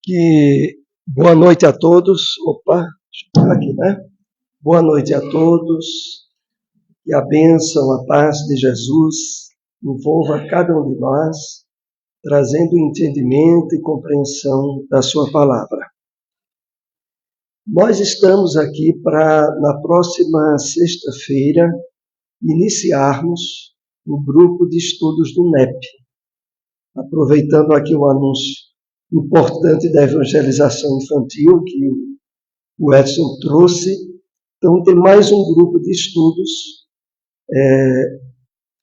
Que boa noite a todos. Opa, deixa eu pegar aqui, né? Boa noite a todos. Que a bênção, a paz de Jesus envolva cada um de nós, trazendo entendimento e compreensão da sua palavra. Nós estamos aqui para, na próxima sexta-feira, iniciarmos o grupo de estudos do NEP. Aproveitando aqui o anúncio importante da evangelização infantil que o Edson trouxe. Então, tem mais um grupo de estudos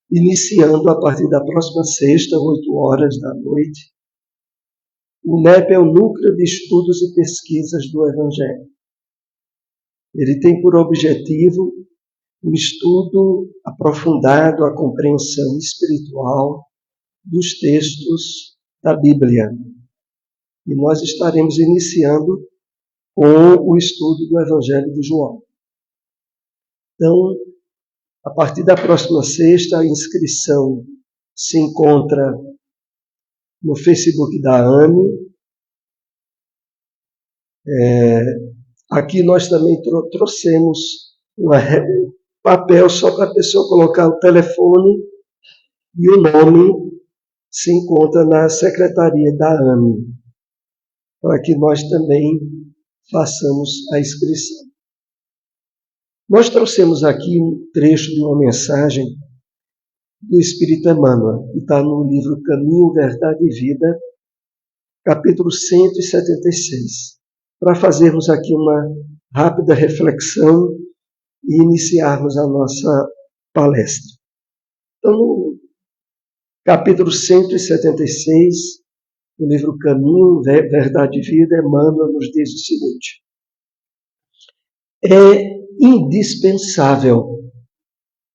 iniciando a partir da próxima sexta, 8h da noite. O NEP é o Núcleo de Estudos e Pesquisas do Evangelho. Ele tem por objetivo o estudo aprofundado, a compreensão espiritual dos textos da Bíblia. E nós estaremos iniciando com o estudo do Evangelho de João. Então, a partir da próxima sexta, a inscrição se encontra no Facebook da AME. Aqui nós também trouxemos um papel só para a pessoa colocar o telefone e o nome se encontra na secretaria da AME, para que nós também façamos a inscrição. Nós trouxemos aqui um trecho de uma mensagem do Espírito Emmanuel, que está no livro Caminho, Verdade e Vida, capítulo 176, para fazermos aqui uma rápida reflexão e iniciarmos a nossa palestra. Então, no capítulo 176, no livro Caminho, Verdade e Vida, Emmanuel nos diz o seguinte: é indispensável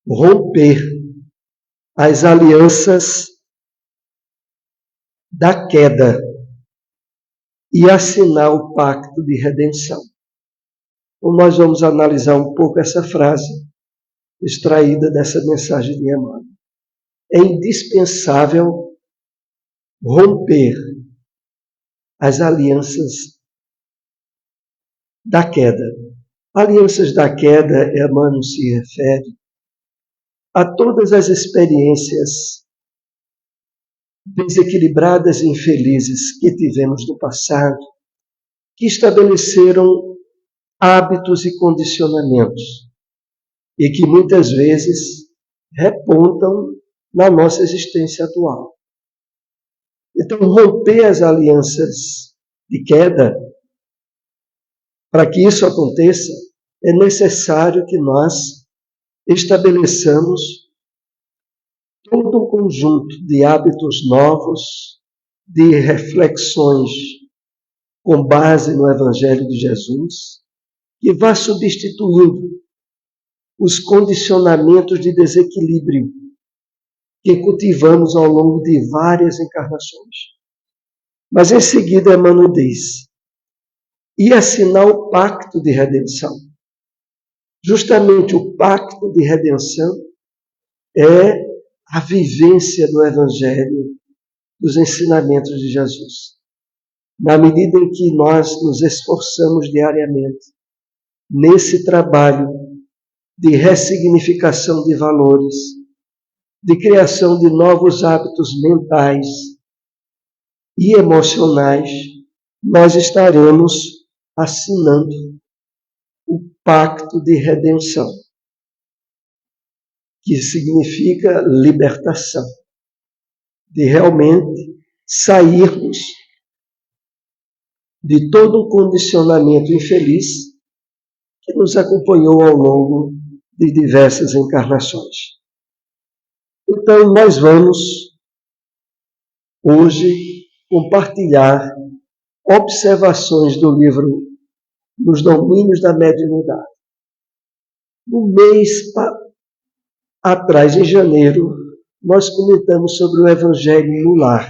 romper as alianças da queda e assinar o pacto de redenção. Então, nós vamos analisar um pouco essa frase extraída dessa mensagem de Emmanuel. É indispensável romper as alianças da queda. Alianças da queda, Emmanuel se refere a todas as experiências desequilibradas e infelizes que tivemos no passado, que estabeleceram hábitos e condicionamentos e que muitas vezes repontam na nossa existência atual. Então, romper as alianças de queda, para que isso aconteça, é necessário que nós estabeleçamos todo um conjunto de hábitos novos, de reflexões com base no Evangelho de Jesus, que vá substituindo os condicionamentos de desequilíbrio que cultivamos ao longo de várias encarnações. Mas em seguida, Emmanuel diz: e assinar o pacto de redenção. Justamente o pacto de redenção é a vivência do Evangelho, dos ensinamentos de Jesus. Na medida em que nós nos esforçamos diariamente nesse trabalho de ressignificação de valores, de criação de novos hábitos mentais e emocionais, nós estaremos assinando o pacto de redenção, que significa libertação, de realmente sairmos de todo um condicionamento infeliz que nos acompanhou ao longo de diversas encarnações. Então, nós vamos hoje compartilhar observações do livro Nos Domínios da Mediunidade. No mês atrás, em janeiro, nós comentamos sobre o Evangelho no Lar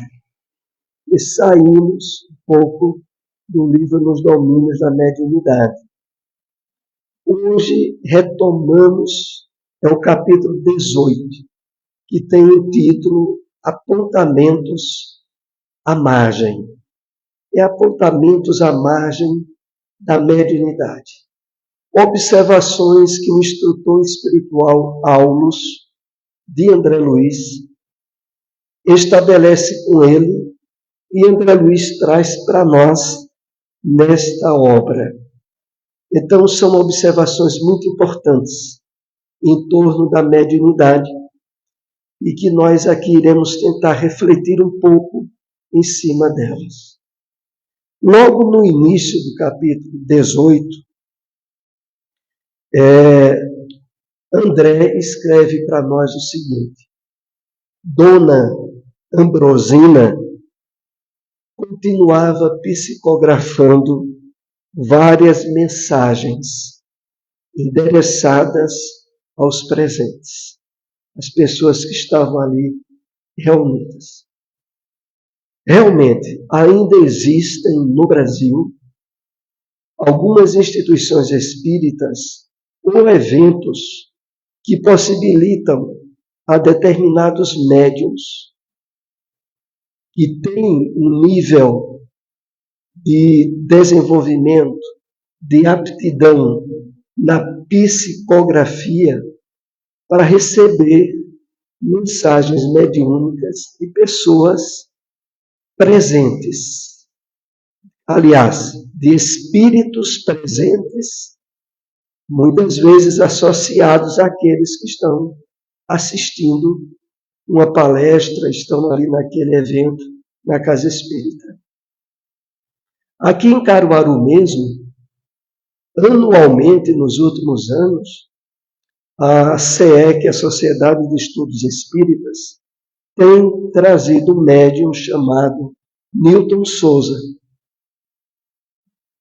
e saímos um pouco do livro Nos Domínios da Mediunidade. Hoje retomamos o capítulo 18, que tem o título Apontamentos à Margem. é apontamentos à margem da mediunidade. Observações que o instrutor espiritual Aulus, de André Luiz, estabelece com ele e André Luiz traz para nós nesta obra. Então, são observações muito importantes em torno da mediunidade e que nós aqui iremos tentar refletir um pouco em cima delas. Logo no início do capítulo 18, André escreve para nós o seguinte: Dona Ambrosina continuava psicografando várias mensagens endereçadas aos presentes, as pessoas que estavam ali reunidas. Realmente, ainda existem no Brasil algumas instituições espíritas ou eventos que possibilitam a determinados médiuns que têm um nível de desenvolvimento, de aptidão na psicografia para receber mensagens mediúnicas de pessoas presentes. Aliás, de espíritos presentes, muitas vezes associados àqueles que estão assistindo uma palestra, estão ali naquele evento, na casa espírita. Aqui em Caruaru mesmo, anualmente, nos últimos anos, a SEEC, a Sociedade de Estudos Espíritas, tem trazido um médium chamado Newton Souza.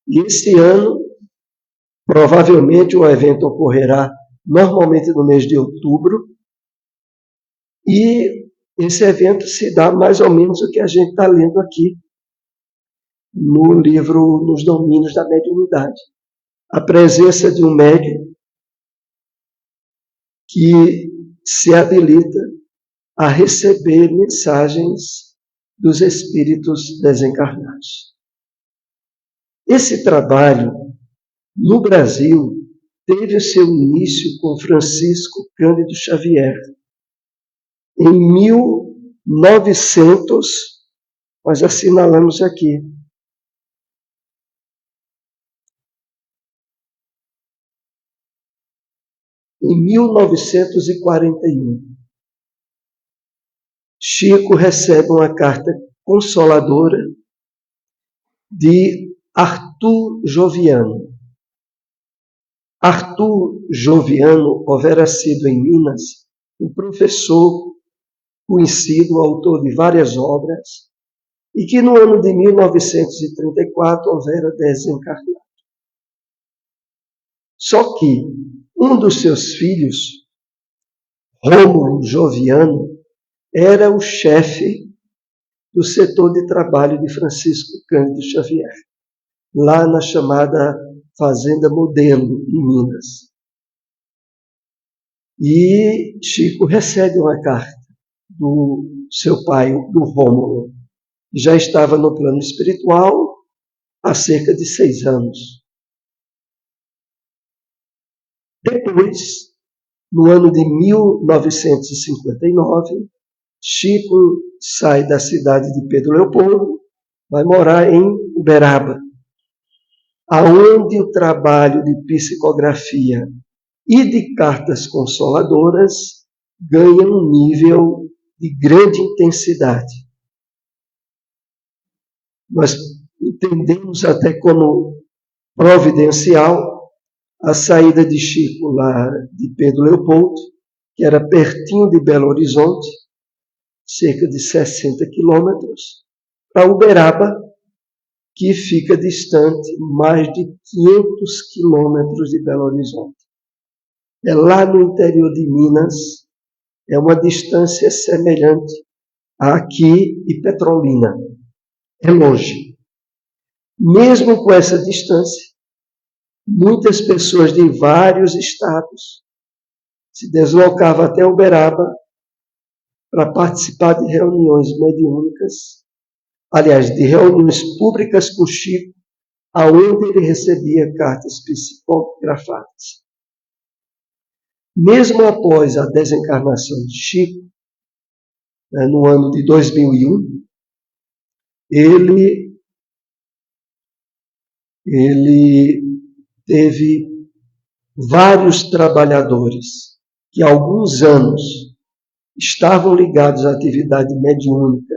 E esse ano, provavelmente, o evento ocorrerá normalmente no mês de outubro, e esse evento se dá mais ou menos o que a gente está lendo aqui no livro Nos Domínios da Mediunidade. A presença de um médium que se habilita a receber mensagens dos espíritos desencarnados. Esse trabalho, no Brasil, teve o seu início com Francisco Cândido Xavier. Em 1900, nós assinalamos aqui, em 1941, Chico recebe uma carta consoladora de Arthur Joviano. Arthur Joviano houvera sido em Minas um professor conhecido, autor de várias obras, e que no ano de 1934 houvera desencarnado. Só que um dos seus filhos, Rômulo Joviano, era o chefe do setor de trabalho de Francisco Cândido Xavier, lá na chamada Fazenda Modelo, em Minas. E Chico recebe uma carta do seu pai, do Rômulo, que já estava no plano espiritual há cerca de 6 anos. Depois, no ano de 1959, Chico sai da cidade de Pedro Leopoldo, vai morar em Uberaba, aonde o trabalho de psicografia e de cartas consoladoras ganha um nível de grande intensidade. Nós entendemos até como providencial a saída de Chico lá de Pedro Leopoldo, que era pertinho de Belo Horizonte, cerca de 60 quilômetros, para Uberaba, que fica distante mais de 500 quilômetros de Belo Horizonte. É lá no interior de Minas, é uma distância semelhante a aqui e Petrolina. É longe. Mesmo com essa distância, muitas pessoas de vários estados se deslocavam até Uberaba para participar de reuniões mediúnicas aliás, de reuniões públicas com Chico, aonde ele recebia cartas psicografadas. Mesmo após a desencarnação de Chico, no ano de 2001, ele teve vários trabalhadores que há alguns anos estavam ligados à atividade mediúnica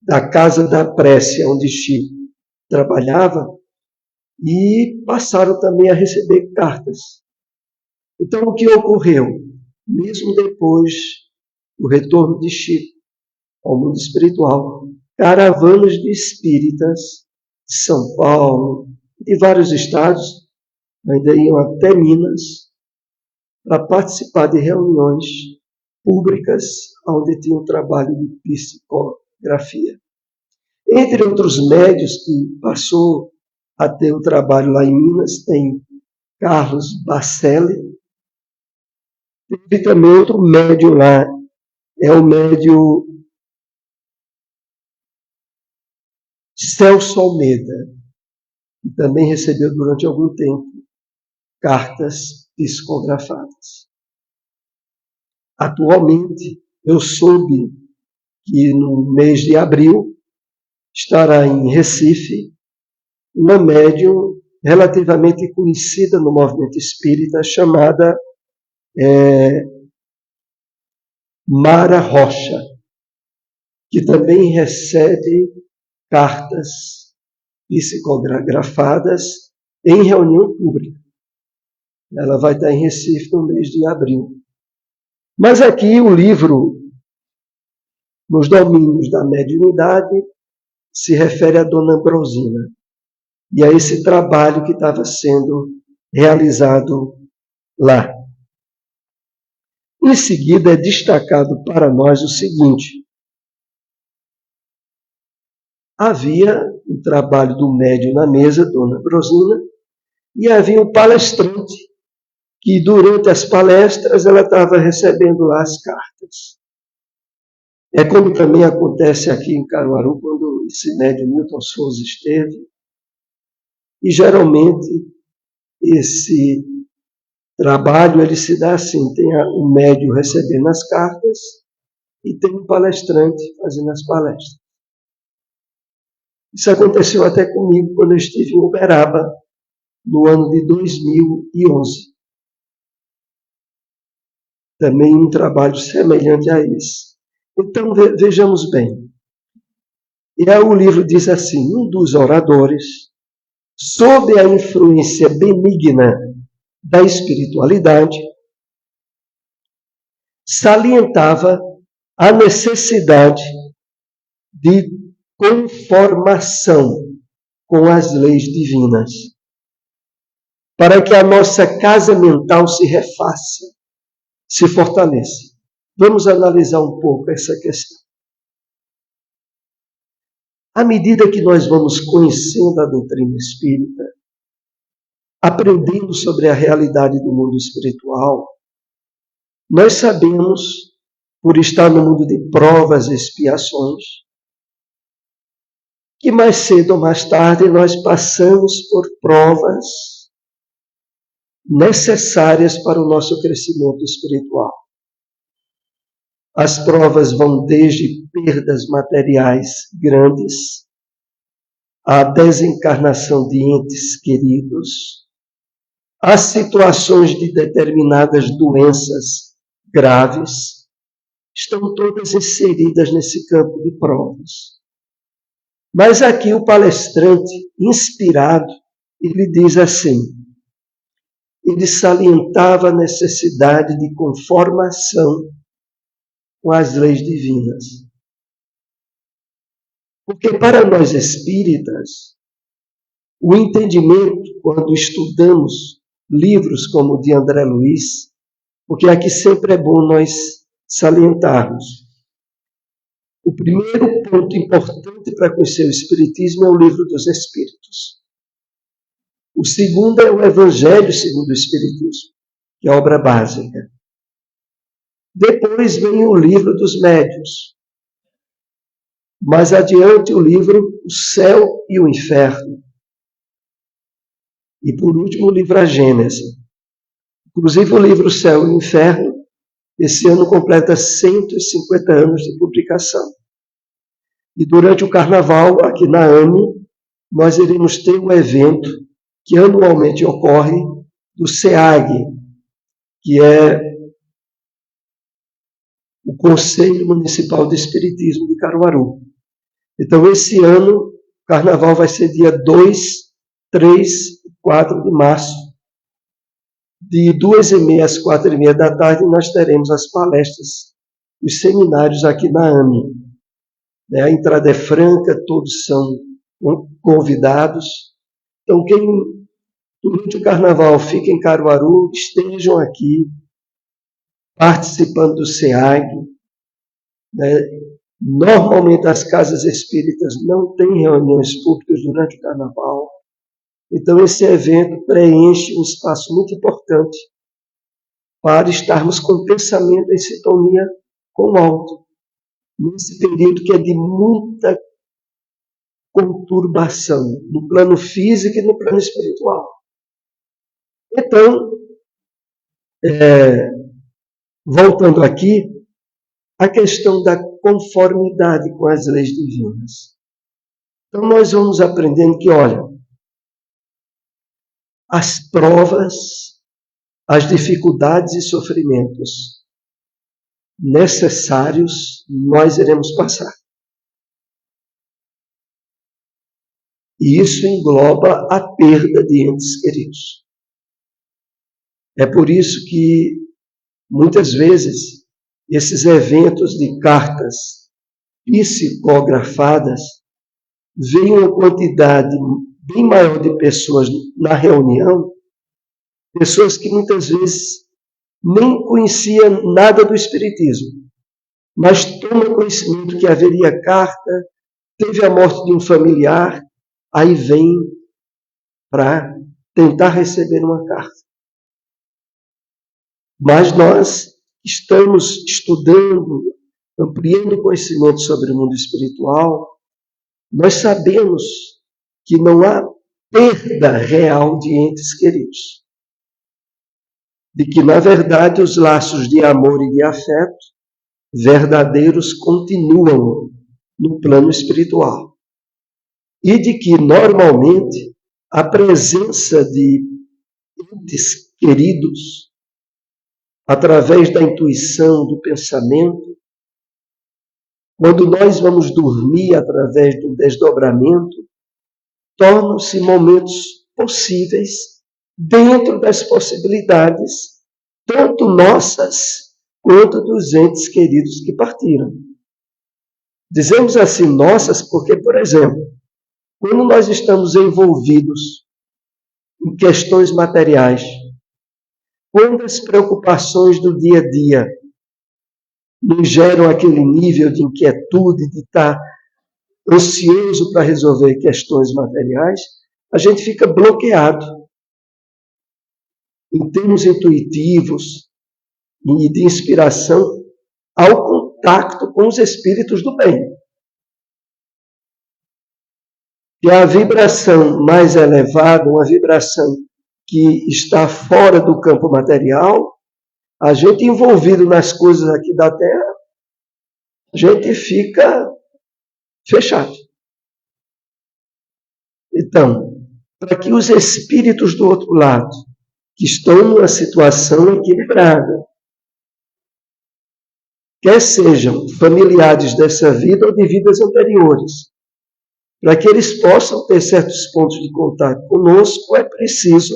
da Casa da Prece, onde Chico trabalhava, e passaram também a receber cartas. Então, o que ocorreu? Mesmo depois do retorno de Chico ao mundo espiritual, caravanas de espíritas de São Paulo, de vários estados, ainda iam até Minas, para participar de reuniões públicas onde tinha um trabalho de psicografia. Entre outros médios que passou a ter o trabalho lá em Minas, tem Carlos Bacelli. Teve também outro médio lá, é o médio Celso Almeida, que também recebeu durante algum tempo cartas psicografadas. Atualmente, eu soube que no mês de abril estará em Recife uma médium relativamente conhecida no movimento espírita chamada Mara Rocha, que também recebe cartas psicografadas em reunião pública. Ela vai estar em Recife no mês de abril. Mas aqui o livro, nos domínios da mediunidade, se refere a Dona Ambrosina e a esse trabalho que estava sendo realizado lá. Em seguida, é destacado para nós o seguinte: havia um trabalho do médium na mesa, Dona Ambrosina, e havia um palestrante que, durante as palestras, ela estava recebendo lá as cartas. É como também acontece aqui em Caruaru, quando esse médium Newton Souza esteve. E, geralmente, esse trabalho ele se dá assim: tem um médium recebendo as cartas e tem um palestrante fazendo as palestras. Isso aconteceu até comigo quando eu estive em Uberaba, no ano de 2011. Também um trabalho semelhante a esse. Então, vejamos bem. E aí o livro diz assim: um dos oradores, sob a influência benigna da espiritualidade, salientava a necessidade de conformação com as leis divinas, para que a nossa casa mental se refaça, se fortaleça. Vamos analisar um pouco essa questão. À medida que nós vamos conhecendo a doutrina espírita, aprendendo sobre a realidade do mundo espiritual, nós sabemos, por estar no mundo de provas e expiações, que mais cedo ou mais tarde nós passamos por provas necessárias para o nosso crescimento espiritual. As provas vão desde perdas materiais grandes, a desencarnação de entes queridos, as situações de determinadas doenças graves, estão todas inseridas nesse campo de provas. Mas aqui o palestrante, inspirado, ele diz assim: ele salientava a necessidade de conformação com as leis divinas. Porque para nós espíritas, o entendimento, quando estudamos livros como o de André Luiz, porque aqui sempre é bom nós salientarmos. O primeiro ponto importante para conhecer o Espiritismo é o Livro dos Espíritos. O segundo é o Evangelho segundo o Espiritismo, que é a obra básica. Depois vem o Livro dos Médiuns. Mais adiante o livro O Céu e o Inferno. E por último o livro A Gênese. Inclusive o livro O Céu e o Inferno, esse ano completa 150 anos de publicação. E durante o carnaval, aqui na AME, nós iremos ter um evento que anualmente ocorre do SEAG, que é o Conselho Municipal de Espiritismo de Caruaru. Então, esse ano, o carnaval vai ser dia 2, 3 e 4 de março. De 2h30 às 4h30 da tarde, nós teremos as palestras, os seminários aqui na AME. A entrada é franca, todos são convidados. Então, quem durante o carnaval fica em Caruaru, estejam aqui participando do SEAG. Normalmente as casas espíritas não têm reuniões públicas durante o carnaval. Então esse evento preenche um espaço muito importante para estarmos com o pensamento em sintonia com o alto. Nesse período que é de muita conturbação, no plano físico e no plano espiritual. Então, voltando aqui, a questão da conformidade com as leis divinas. Então, nós vamos aprendendo que, olha, as provas, as dificuldades e sofrimentos necessários nós iremos passar. E isso engloba a perda de entes queridos. É por isso que, muitas vezes, esses eventos de cartas psicografadas veem uma quantidade bem maior de pessoas na reunião, pessoas que muitas vezes nem conheciam nada do Espiritismo, mas tomam conhecimento que haveria carta, teve a morte de um familiar, aí vem para tentar receber uma carta. Mas nós estamos estudando, ampliando o conhecimento sobre o mundo espiritual, nós sabemos que não há perda real de entes queridos. De que, na verdade, os laços de amor e de afeto verdadeiros continuam no plano espiritual. E de que, normalmente, a presença de entes queridos, através da intuição, do pensamento, quando nós vamos dormir através do desdobramento, tornam-se momentos possíveis dentro das possibilidades, tanto nossas quanto dos entes queridos que partiram. Dizemos assim nossas porque, por exemplo, quando nós estamos envolvidos em questões materiais, quando as preocupações do dia a dia nos geram aquele nível de inquietude, de estar ansioso para resolver questões materiais, a gente fica bloqueado em termos intuitivos e de inspiração ao contato com os espíritos do bem. E a vibração mais elevada, uma vibração que está fora do campo material, a gente envolvido nas coisas aqui da Terra, a gente fica fechado. Então, para que os espíritos do outro lado, que estão numa situação equilibrada, quer sejam familiares dessa vida ou de vidas anteriores, para que eles possam ter certos pontos de contato conosco, é preciso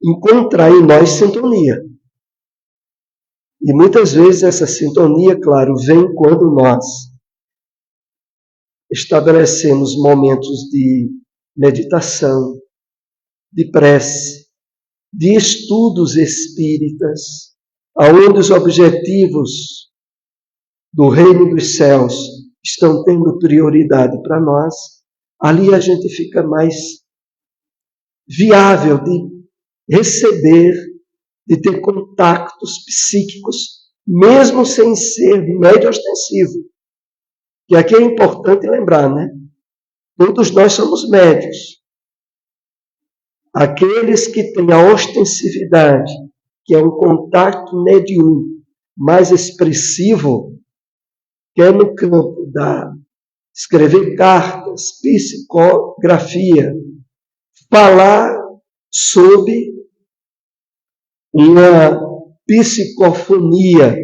encontrar em nós sintonia. E muitas vezes essa sintonia, claro, vem quando nós estabelecemos momentos de meditação, de prece, de estudos espíritas, onde os objetivos do reino dos céus estão tendo prioridade para nós, ali a gente fica mais viável de receber, de ter contactos psíquicos, mesmo sem ser médio ostensivo. que aqui é importante lembrar, né? Todos nós somos médios. Aqueles que têm a ostensividade, que é um contato médium mais expressivo, que é no campo da escrever cartas, psicografia, falar sobre uma psicofonia.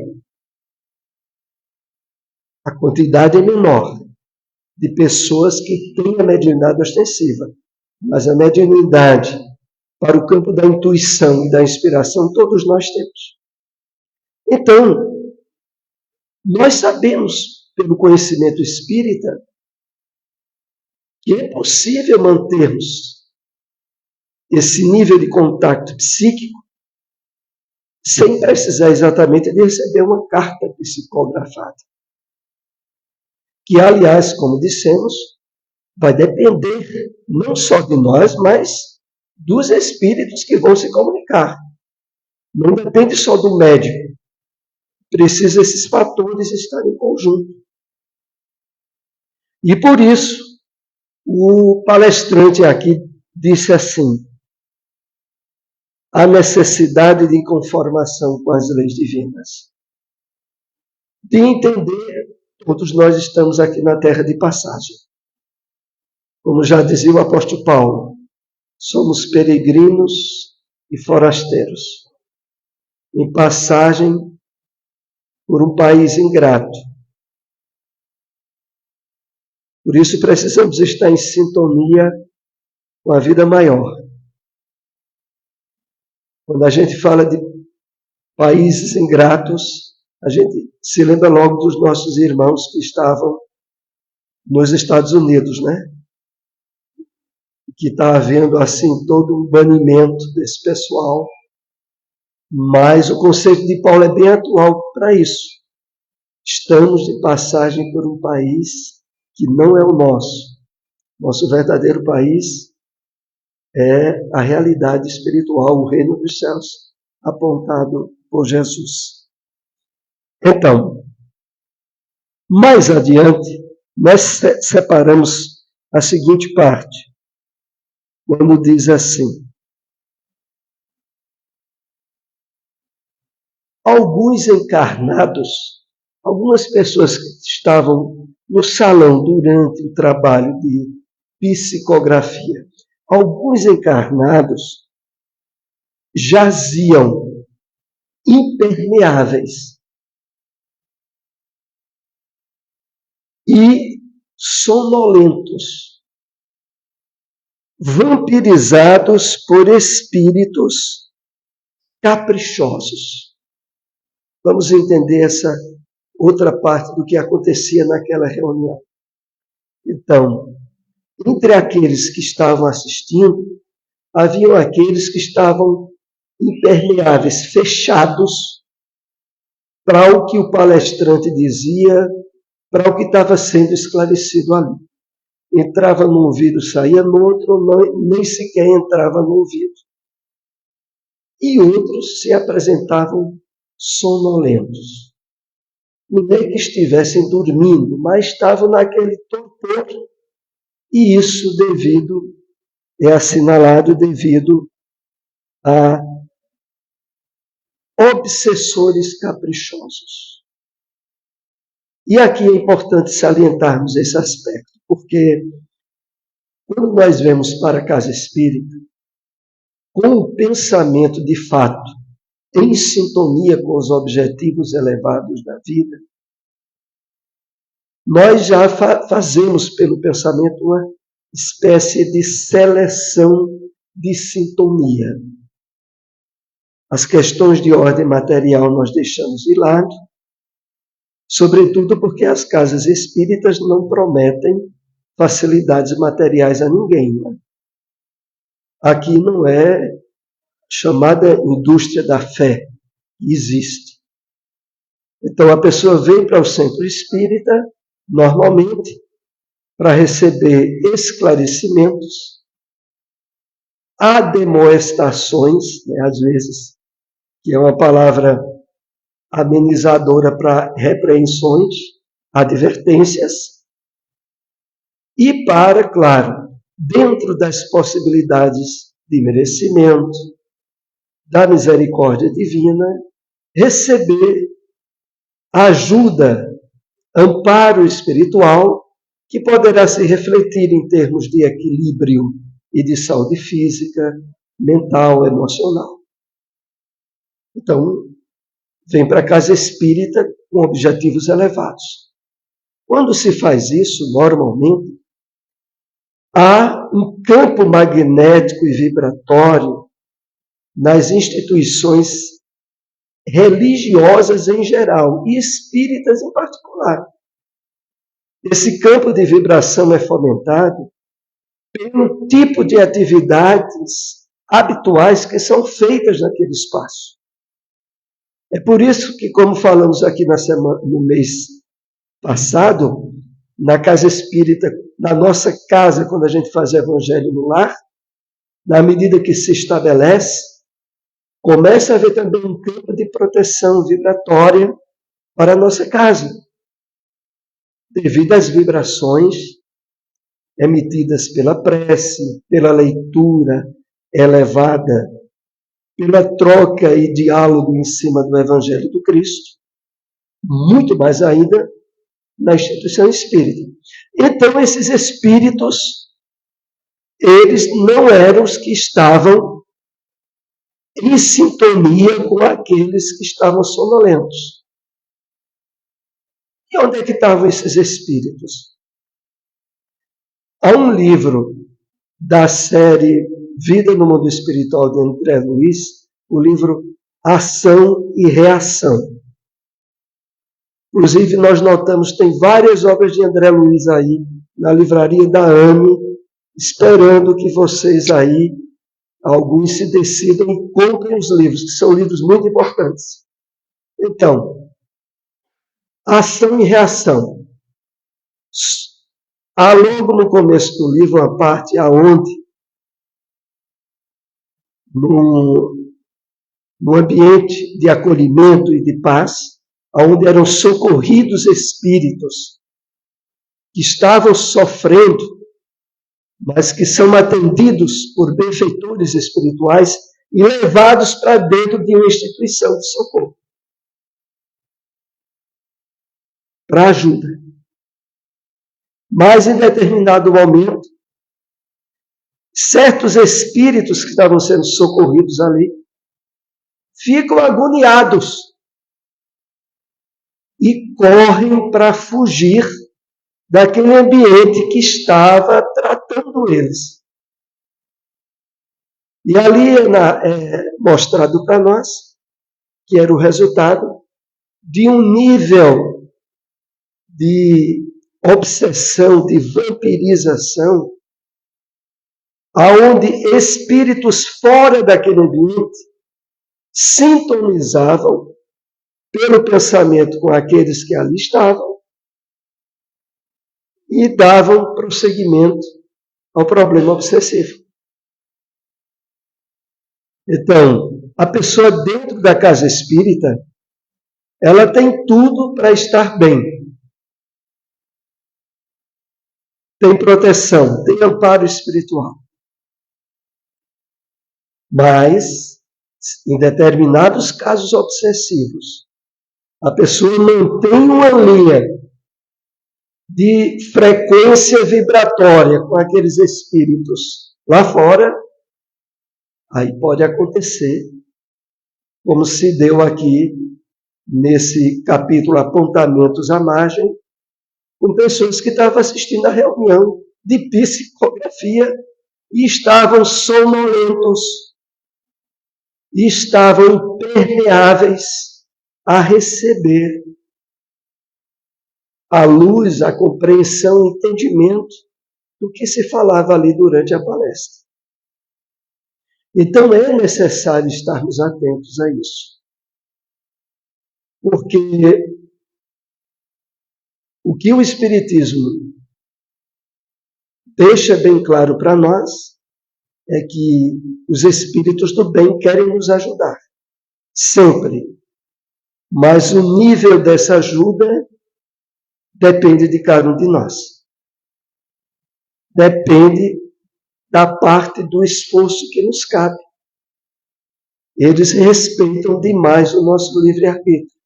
A quantidade é menor de pessoas que têm a mediunidade ostensiva, mas a mediunidade para o campo da intuição e da inspiração todos nós temos. Então, nós sabemos, pelo conhecimento espírita, que é possível mantermos esse nível de contato psíquico sem precisar exatamente de receber uma carta psicografada. Que, aliás, como dissemos, vai depender não só de nós, mas dos espíritos que vão se comunicar. Não depende só do médico. Precisa esses fatores estarem em conjunto. E por isso, o palestrante aqui disse assim: a necessidade de conformação com as leis divinas. De entender, todos nós estamos aqui na terra de passagem. Como já dizia o apóstolo Paulo, somos peregrinos e forasteiros, em passagem por um país ingrato. Por isso precisamos estar em sintonia com a vida maior. Quando a gente fala de países ingratos, a gente se lembra logo dos nossos irmãos que estavam nos Estados Unidos, né? Que está havendo assim todo um banimento desse pessoal. Mas o conceito de Paulo é bem atual para isso. Estamos de passagem por um país que não é o nosso. Nosso verdadeiro país é a realidade espiritual, o reino dos céus, apontado por Jesus. Então, mais adiante, nós separamos a seguinte parte, quando diz assim: alguns encarnados, algumas pessoas que estavam no salão durante o trabalho de psicografia, alguns encarnados jaziam impermeáveis e sonolentos, vampirizados por espíritos caprichosos. Vamos entender essa outra parte do que acontecia naquela reunião. Então, entre aqueles que estavam assistindo, haviam aqueles que estavam impermeáveis, fechados para o que o palestrante dizia, para o que estava sendo esclarecido ali. Entrava num ouvido, saía no outro, nem sequer entrava no ouvido. E outros se apresentavam sonolentos. Não é que estivessem dormindo, mas estavam naquele torpor. E isso é assinalado devido a obsessores caprichosos. E aqui é importante salientarmos esse aspecto, porque quando nós vemos para a casa espírita, com o pensamento de fato, em sintonia com os objetivos elevados da vida, nós já fazemos pelo pensamento uma espécie de seleção de sintonia. As questões de ordem material nós deixamos de lado, sobretudo porque as casas espíritas não prometem facilidades materiais a ninguém. Né? Aqui não é chamada indústria da fé, que existe. Então a pessoa vem para o centro espírita, normalmente, para receber esclarecimentos, ademoestações, né, às vezes, que é uma palavra amenizadora para repreensões, advertências e para, claro, dentro das possibilidades de merecimento, da misericórdia divina, receber ajuda, amparo espiritual, que poderá se refletir em termos de equilíbrio e de saúde física, mental, emocional. Então, vem para a casa espírita com objetivos elevados. Quando se faz isso, normalmente, há um campo magnético e vibratório nas instituições religiosas em geral e espíritas em particular. Esse campo de vibração é fomentado pelo tipo de atividades habituais que são feitas naquele espaço. É por isso que, como falamos aqui no mês passado, na casa espírita, na nossa casa, quando a gente faz evangelho no lar, na medida que se estabelece, começa a haver também um campo de proteção vibratória para a nossa casa, devido às vibrações emitidas pela prece, pela leitura elevada, pela troca e diálogo em cima do Evangelho do Cristo, muito mais ainda na instituição espírita. Então, esses espíritos, eles não eram os que estavam em sintonia com aqueles que estavam sonolentos. E onde é que estavam esses espíritos? Há um livro da série Vida no Mundo Espiritual de André Luiz, o livro Ação e Reação. Inclusive, nós notamos, tem várias obras de André Luiz aí, na livraria da AME, esperando que vocês aí, alguns se decidam e comprem os livros, que são livros muito importantes. Então, ação e reação. Há logo no começo do livro uma parte aonde, no ambiente de acolhimento e de paz, onde eram socorridos espíritos que estavam sofrendo, mas que são atendidos por benfeitores espirituais e levados para dentro de uma instituição de socorro, para ajuda. Mas, em determinado momento, certos espíritos que estavam sendo socorridos ali ficam agoniados e correm para fugir daquele ambiente que estava tratando eles. E ali é mostrado para nós que era o resultado de um nível de obsessão, de vampirização, aonde espíritos fora daquele ambiente sintonizavam pelo pensamento com aqueles que ali estavam e davam prosseguimento ao problema obsessivo. Então, a pessoa dentro da casa espírita, ela tem tudo para estar bem. Tem proteção, tem amparo espiritual. Mas, em determinados casos obsessivos, a pessoa mantém uma linha de frequência vibratória com aqueles espíritos lá fora, aí pode acontecer, como se deu aqui nesse capítulo Apontamentos à Margem, com pessoas que estavam assistindo a reunião de psicografia e estavam sonolentos, e estavam impermeáveis a receber a luz, a compreensão, o entendimento do que se falava ali durante a palestra. Então é necessário estarmos atentos a isso. Porque o que o Espiritismo deixa bem claro para nós é que os espíritos do bem querem nos ajudar, sempre. Mas o nível dessa ajuda depende de cada um de nós. Depende da parte do esforço que nos cabe. Eles respeitam demais o nosso livre-arbítrio.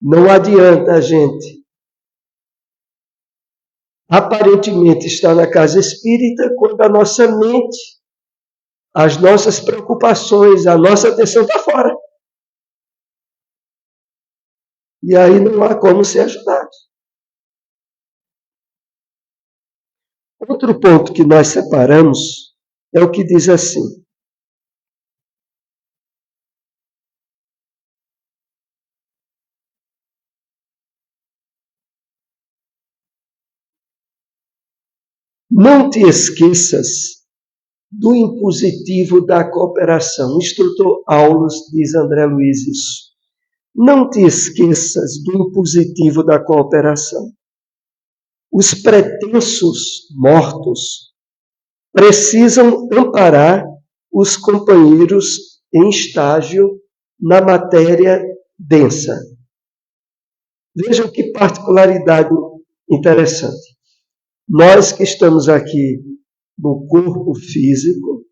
Não adianta a gente aparentemente estar na casa espírita quando a nossa mente, as nossas preocupações, a nossa atenção está fora. E aí não há como ser ajudado. Outro ponto que nós separamos é o que diz assim: não te esqueças do impositivo da cooperação. O instrutor Aulus diz a André Luiz isso. Não te esqueças do impositivo da cooperação. Os pretensos mortos precisam amparar os companheiros em estágio na matéria densa. Vejam que particularidade interessante. Nós que estamos aqui no corpo físico,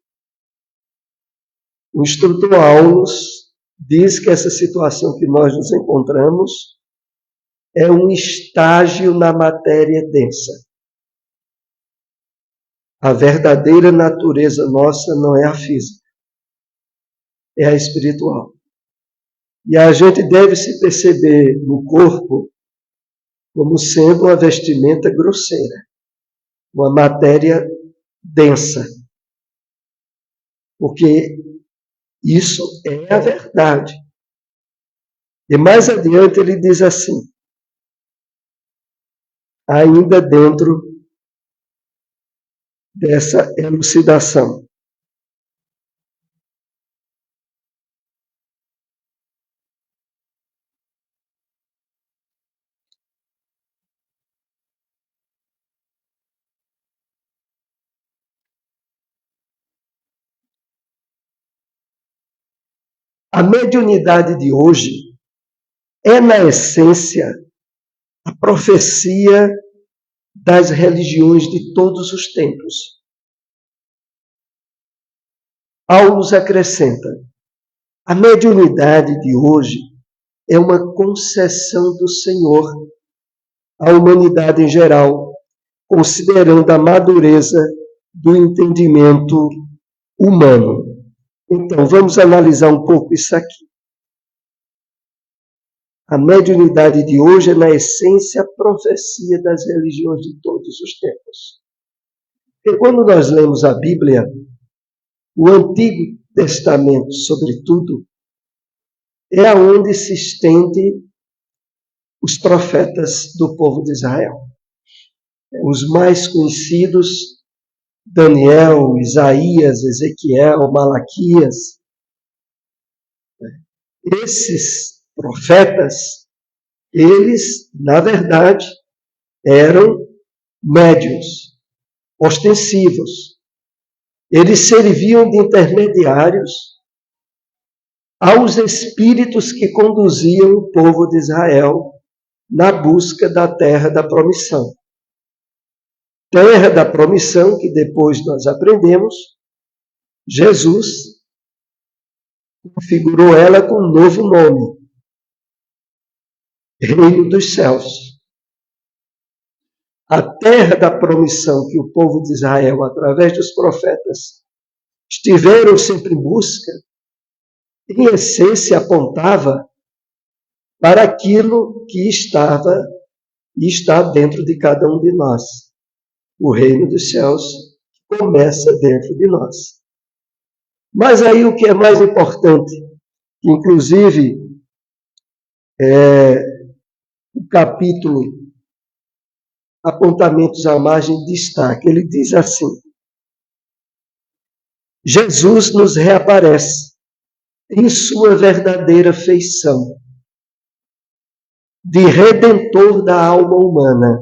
o instrutor Aulus diz que essa situação que nós nos encontramos é um estágio na matéria densa. A verdadeira natureza nossa não é a física, é a espiritual. E a gente deve se perceber no corpo como sendo uma vestimenta grosseira, uma matéria densa. Porque isso é a verdade. E mais adiante ele diz assim, ainda dentro dessa elucidação. A mediunidade de hoje é, na essência, a profecia das religiões de todos os tempos. Aulus acrescenta, a mediunidade de hoje é uma concessão do Senhor à humanidade em geral, considerando a madureza do entendimento humano. Então, vamos analisar um pouco isso aqui. A mediunidade de hoje é, na essência, a profecia das religiões de todos os tempos. Porque quando nós lemos a Bíblia, o Antigo Testamento, sobretudo, é aonde se estende os profetas do povo de Israel. Os mais conhecidos, Daniel, Isaías, Ezequiel, Malaquias. Esses profetas, eles, na verdade, eram médiuns, ostensivos. Eles serviam de intermediários aos espíritos que conduziam o povo de Israel na busca da terra da promissão. Terra da promissão, que depois nós aprendemos, Jesus configurou ela com um novo nome, Reino dos Céus. A terra da promissão que o povo de Israel, através dos profetas, estiveram sempre em busca, em essência apontava para aquilo que estava e está dentro de cada um de nós. O reino dos céus começa dentro de nós. Mas aí o que é mais importante, inclusive o capítulo Apontamentos à Margem destaca, ele diz assim, Jesus nos reaparece em sua verdadeira feição de redentor da alma humana.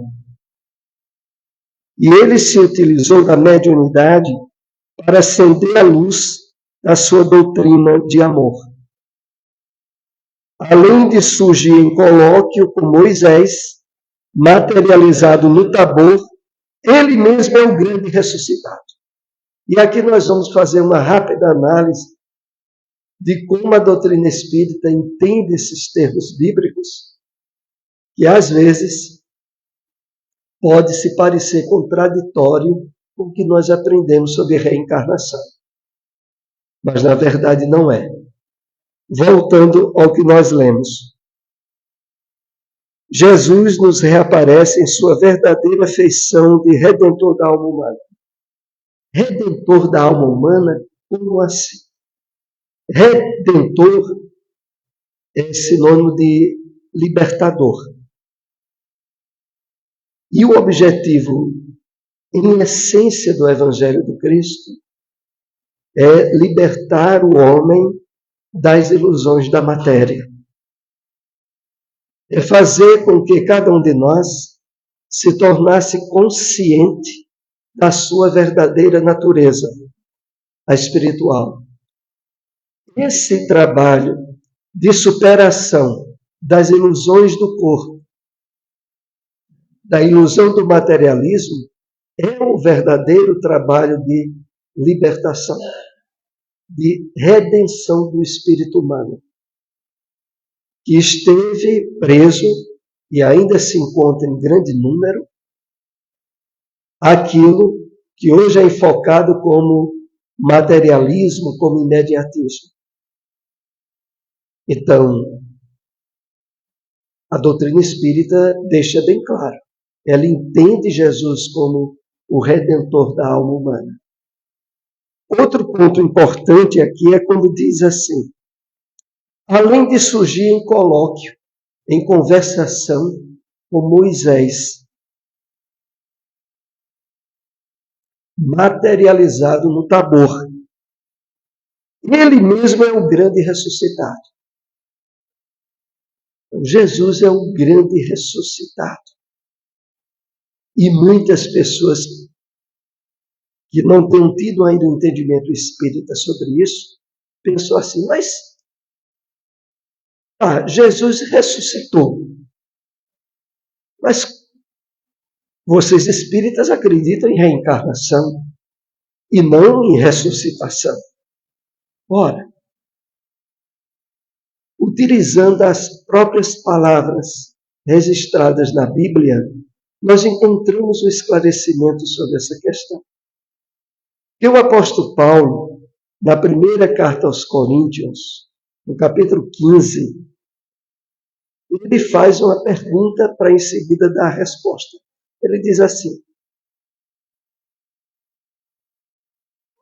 E ele se utilizou da mediunidade para acender a luz da sua doutrina de amor. além de surgir em colóquio com Moisés, materializado no Tabor, ele mesmo é o grande ressuscitado. E aqui nós vamos fazer uma rápida análise de como a doutrina espírita entende esses termos bíblicos, que às vezes pode se parecer contraditório com o que nós aprendemos sobre reencarnação. Mas na verdade não é. Voltando ao que nós lemos. Jesus nos reaparece em sua verdadeira feição de redentor da alma humana. Redentor da alma humana? Como assim? Redentor é sinônimo de libertador. E o objetivo, em essência, do Evangelho do Cristo é libertar o homem das ilusões da matéria. É fazer com que cada um de nós se tornasse consciente da sua verdadeira natureza, a espiritual. Esse trabalho de superação das ilusões do corpo, da ilusão do materialismo, é o verdadeiro trabalho de libertação, de redenção do espírito humano, que esteve preso e ainda se encontra em grande número aquilo que hoje é enfocado como materialismo, como imediatismo. Então, a doutrina espírita deixa bem claro, ela entende Jesus como o redentor da alma humana. Outro ponto importante aqui é quando diz assim: além de surgir em colóquio, em conversação com Moisés, materializado no Tabor, ele mesmo é o grande ressuscitado. Então, Jesus é o grande ressuscitado. E muitas pessoas que não têm tido ainda um entendimento espírita sobre isso, pensam assim, mas Jesus ressuscitou. Mas vocês espíritas acreditam em reencarnação e não em ressuscitação. Ora, utilizando as próprias palavras registradas na Bíblia, nós encontramos o esclarecimento sobre essa questão. Que o apóstolo Paulo, na primeira carta aos Coríntios, no capítulo 15, ele faz uma pergunta para em seguida dar a resposta. Ele diz assim: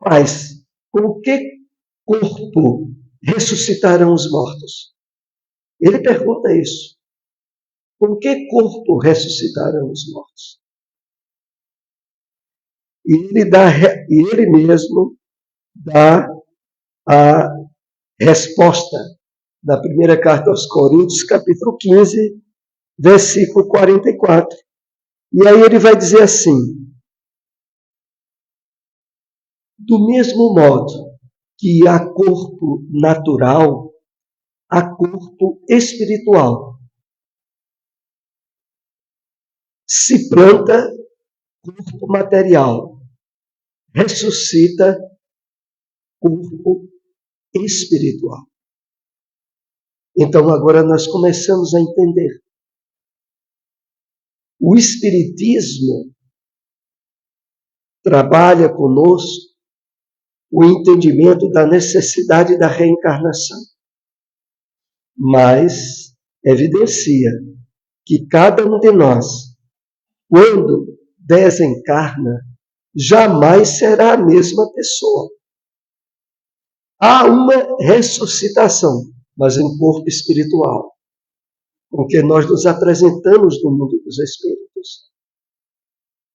mas com que corpo ressuscitarão os mortos? Ele pergunta isso. Com que corpo ressuscitarão os mortos? E ele mesmo dá a resposta da primeira carta aos Coríntios, capítulo 15, versículo 44. E aí ele vai dizer assim: do mesmo modo que há corpo natural, há corpo espiritual. Se planta corpo material, ressuscita corpo espiritual. Então agora nós começamos a entender. O Espiritismo trabalha conosco o entendimento da necessidade da reencarnação, mas evidencia que cada um de nós, quando desencarna, jamais será a mesma pessoa. Há uma ressuscitação, mas em corpo espiritual, com que nós nos apresentamos no mundo dos espíritos.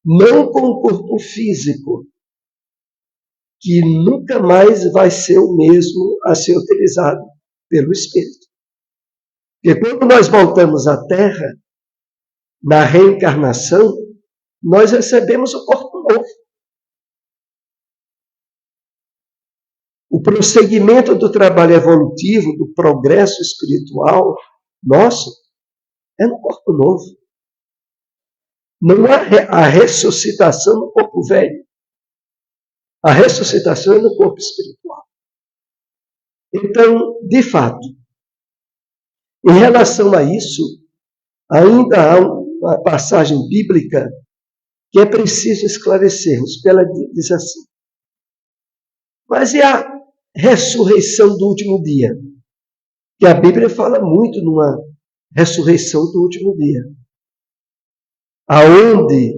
Não com o corpo físico, que nunca mais vai ser o mesmo a ser utilizado pelo espírito. Porque quando nós voltamos à Terra, na reencarnação, nós recebemos o corpo novo. O o prosseguimento do trabalho evolutivo, do progresso espiritual nosso, é no corpo novo. Não há a ressuscitação no corpo velho. A ressuscitação é no corpo espiritual. Então, de fato, em relação a isso, ainda há uma passagem bíblica que é preciso esclarecermos, porque ela diz assim: mas e a ressurreição do último dia? Que a Bíblia fala muito numa ressurreição do último dia. Aonde?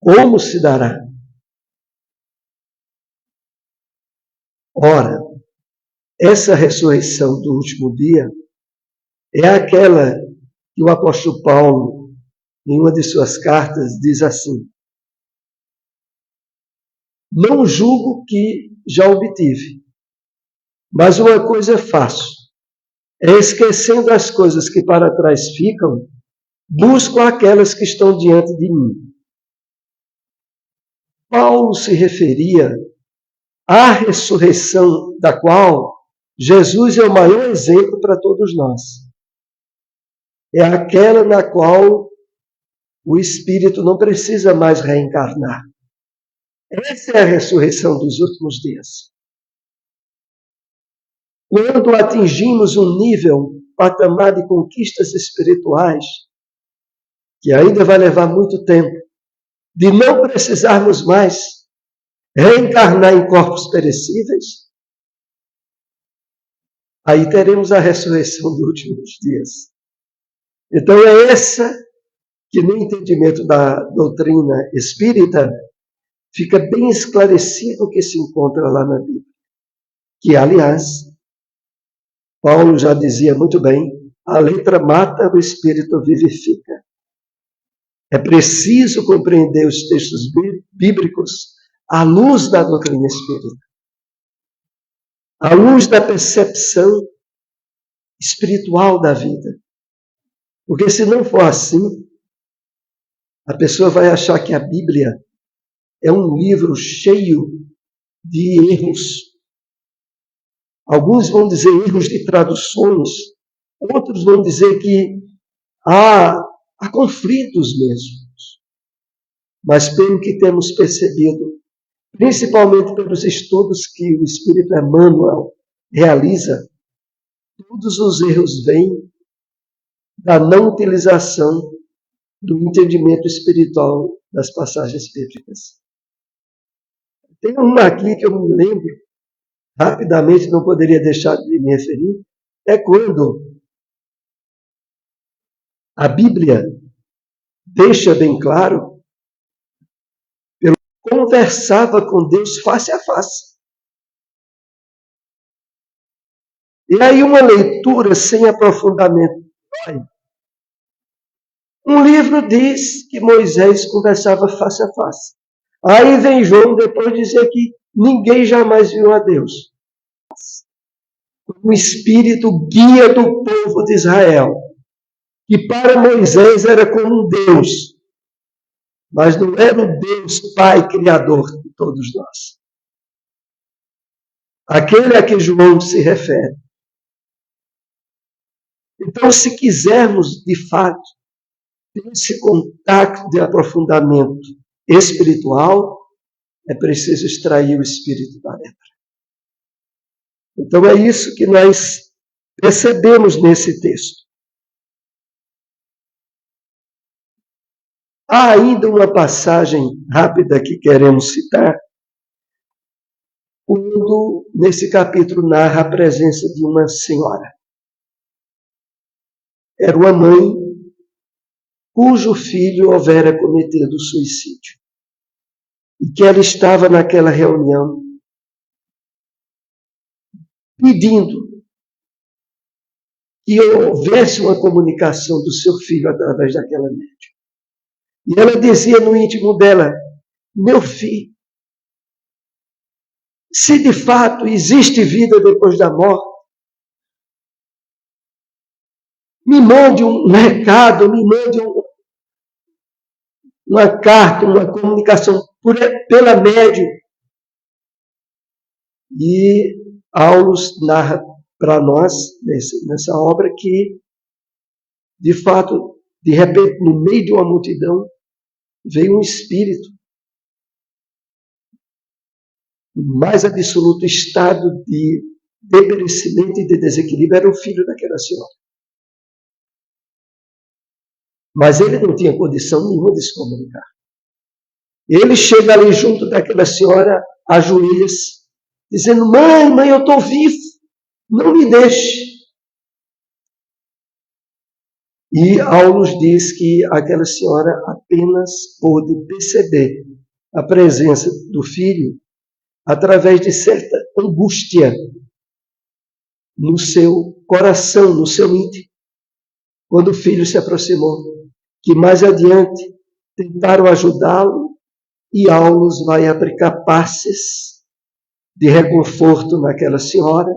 Como se dará? Ora, essa ressurreição do último dia é aquela que o apóstolo Paulo, em uma de suas cartas, diz assim: não julgo que já obtive, mas uma coisa faço, é esquecendo as coisas que para trás ficam, busco aquelas que estão diante de mim. Paulo se referia à ressurreição da qual Jesus é o maior exemplo para todos nós. É aquela na qual o Espírito não precisa mais reencarnar. Essa é a ressurreição dos últimos dias. Quando atingimos um nível, patamar de conquistas espirituais, que ainda vai levar muito tempo, de não precisarmos mais reencarnar em corpos perecíveis, aí teremos a ressurreição dos últimos dias. Então é essa que no entendimento da doutrina espírita fica bem esclarecido o que se encontra lá na Bíblia. Que, aliás, Paulo já dizia muito bem, a letra mata, o espírito vivifica. É preciso compreender os textos bíblicos à luz da doutrina espírita, à luz da percepção espiritual da vida. Porque se não for assim, a pessoa vai achar que a Bíblia é um livro cheio de erros. Alguns vão dizer erros de traduções, outros vão dizer que há conflitos mesmo. Mas pelo que temos percebido, principalmente pelos estudos que o Espírito Emmanuel realiza, todos os erros vêm da não utilização do entendimento espiritual das passagens bíblicas. Tem uma aqui que eu me lembro, rapidamente, não poderia deixar de me referir, é quando a Bíblia deixa bem claro, ele conversava com Deus face a face. E aí uma leitura sem aprofundamento. Um livro diz que Moisés conversava face a face. Aí vem João depois dizer que ninguém jamais viu a Deus. O Espírito guia do povo de Israel, que para Moisés era como um Deus, mas não era o Deus Pai Criador de todos nós. Aquele a que João se refere. Então, se quisermos, de fato, ter esse contato de aprofundamento espiritual, é preciso extrair o espírito da letra. Então, é isso que nós percebemos nesse texto. Há ainda uma passagem rápida que queremos citar, quando nesse capítulo narra a presença de uma senhora. Era uma mãe cujo filho houvera cometido suicídio. E que ela estava naquela reunião pedindo que houvesse uma comunicação do seu filho através daquela médium. E ela dizia no íntimo dela: meu filho, se de fato existe vida depois da morte, me mande um recado, me mande uma carta, uma comunicação pela médium, E Aulus narra para nós, nessa obra, que, de fato, de repente, no meio de uma multidão, veio um espírito. O mais absoluto estado de deperecimento e de desequilíbrio era o filho daquela senhora. Mas ele não tinha condição nenhuma de se comunicar. Ele chega ali junto daquela senhora, ajoelha-se, dizendo: mãe, eu estou vivo, não me deixe. E Aulus diz que aquela senhora apenas pôde perceber a presença do filho através de certa angústia no seu coração, no seu íntimo, quando o filho se aproximou. Que mais adiante tentaram ajudá-lo e Aulus vai aplicar passes de reconforto naquela senhora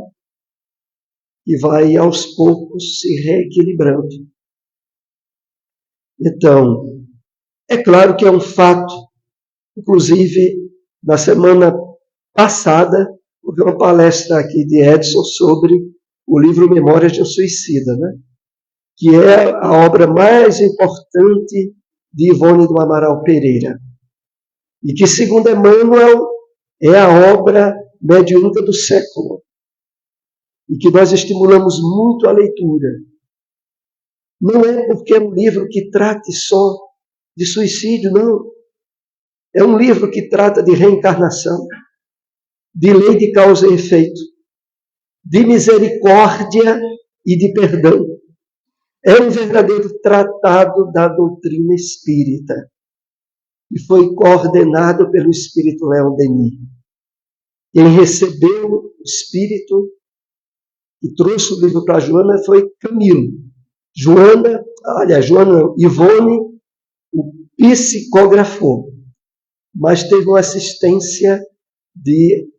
e vai aos poucos se reequilibrando. Então, é claro que é um fato, inclusive na semana passada houve uma palestra aqui de Edson sobre o livro Memórias de um Suicida, né? Que é a obra mais importante de Ivone do Amaral Pereira. E que, segundo Emmanuel, é a obra mediúnica do século. E que nós estimulamos muito a leitura. Não é porque é um livro que trate só de suicídio, não. É um livro que trata de reencarnação, de lei de causa e efeito, de misericórdia e de perdão. É um verdadeiro tratado da doutrina espírita, que foi coordenado pelo espírito Leon Denis. Quem recebeu o espírito e trouxe o livro para Joana foi Camilo. Ivone o psicografou, mas teve uma assistência de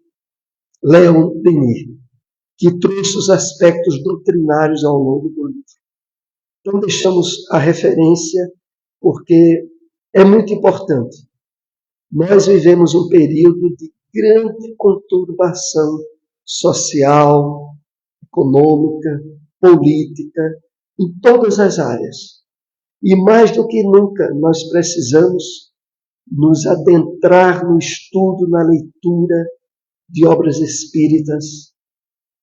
Leon Denis, que trouxe os aspectos doutrinários ao longo do livro. Então deixamos a referência, porque é muito importante. Nós vivemos um período de grande conturbação social, econômica, política, em todas as áreas. E mais do que nunca, nós precisamos nos adentrar no estudo, na leitura de obras espíritas,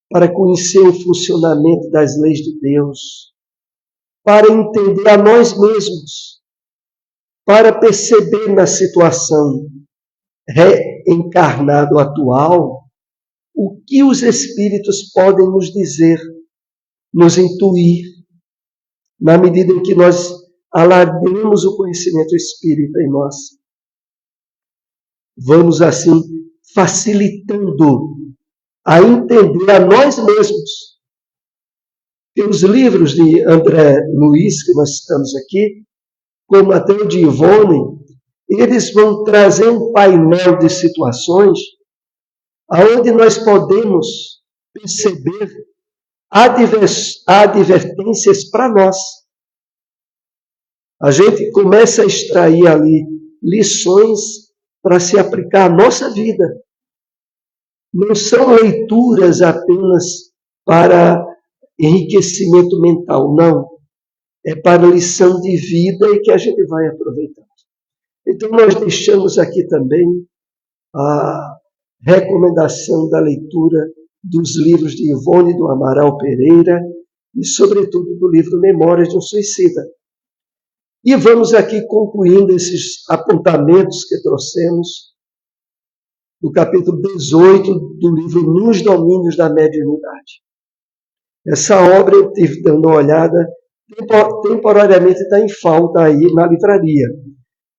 para conhecer o funcionamento das leis de Deus, para entender a nós mesmos, para perceber na situação reencarnado atual o que os espíritos podem nos dizer, nos intuir, na medida em que nós alargamos o conhecimento espírita em nós. Vamos, assim, facilitando a entender a nós mesmos. E os livros de André Luiz, que nós citamos aqui, como até o de Ivone, eles vão trazer um painel de situações onde nós podemos perceber advertências para nós. A gente começa a extrair ali lições para se aplicar à nossa vida. Não são leituras apenas para enriquecimento mental, não. É para lição de vida e que a gente vai aproveitar. Então nós deixamos aqui também a recomendação da leitura dos livros de Ivone do Amaral Pereira e, sobretudo, do livro Memórias de um Suicida. E vamos aqui concluindo esses apontamentos que trouxemos do capítulo 18 do livro Nos Domínios da Mediunidade. Essa obra eu estive dando uma olhada, temporariamente está em falta aí na livraria,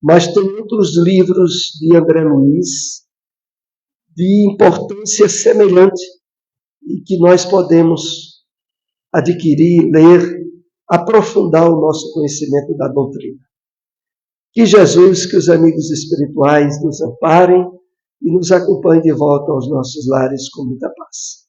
mas tem outros livros de André Luiz de importância semelhante e que nós podemos adquirir, ler, aprofundar o nosso conhecimento da doutrina. Que Jesus, que os amigos espirituais nos amparem e nos acompanhem de volta aos nossos lares com muita paz.